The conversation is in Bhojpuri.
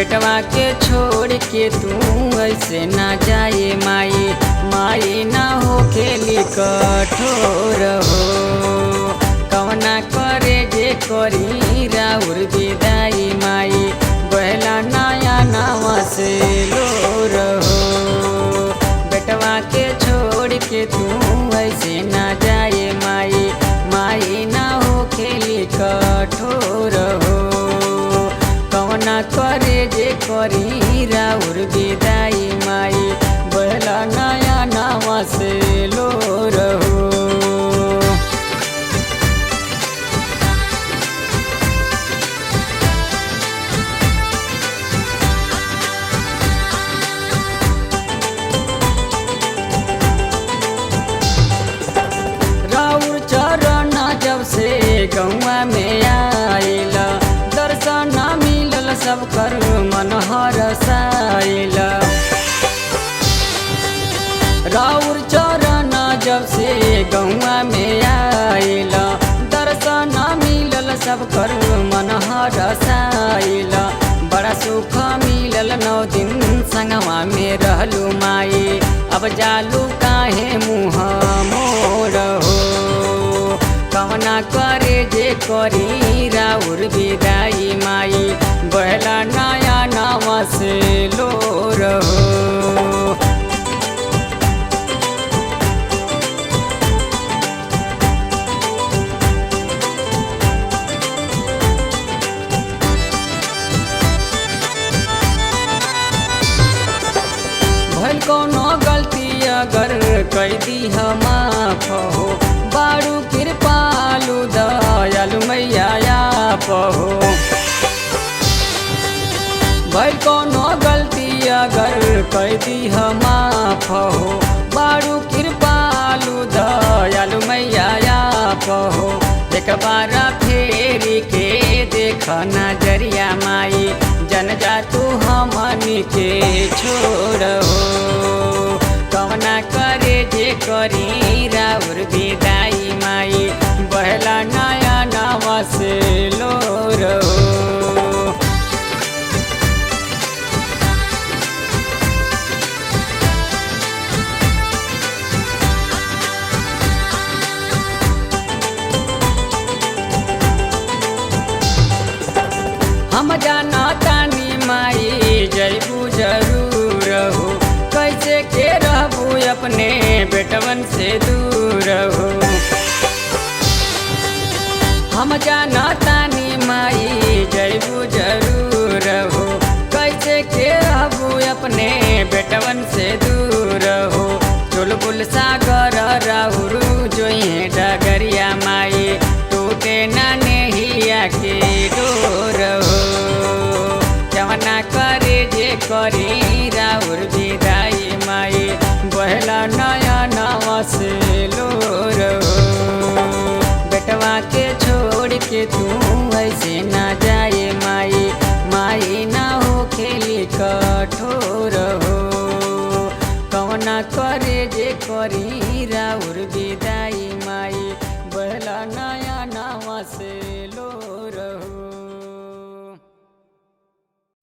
बेटवा के छोड़ के तू ऐसे ना जाए माई, माई ना हो खेली कठोर हो। कवना करे जे करी राउर विदाई माई, बहला नया नावा से लोर हो। बेटवा के छोड़ के तू ऐसे ना जाए माई, माई ना हो खेली कठोर हो। कवना करे जे करी राउर विदाई माई, बहला नया नावा से लोर हो। राउर चरण जब से गौआ में आइल, दर्शन मिलल सब कर मन हरसाइल। राउर चरण जब से गौआ में आइल, दर्शन मिलल सब कर मन हरसाइल। बड़ा सुख मिलल 9 दिन संगवा में रहलू माई, अब जालू काहे मुँह मोर हो। कवना करे जे करी राउर विदाई माई, बहला नया नावा से लोर हो। भइल कोनो गलती अगर कई दी माफ हो, बारू कृपालु दयालु मैया आप हो। भइल कोनो गलती अगर कई दी माफ हो, बारू कृपालु दयालु मैया आप हो। एक बार फेरी के देख नजरिया माई, जन जा तू हमनी के छोड़ हो। कवना करे जे करी राउर विदाई माई, बहला नया नावा से लोर हो। हम जाना तानी माई जैबू जरूर हो, कैसे के रहबू अपने बेटवन से दूर हो। हम जाना तानी माई जैबू जरूर हो, कैसे के रहबू अपने बेटवन से दूर हो। चुलबुल सागर राहुर जोइए डगरिया माई, टूटे ना नेहिया के डोर हो। जवना करे जे करी राउर विदाई माई, बहला नया नावा से लोर हो। बेटवा के छोड़ के तू ऐसे ना जाए माई, माई ना हो खेली कठोर हो। कवना करे जे करी राउर विदाई माई, बहला नया नावा से लोर हो।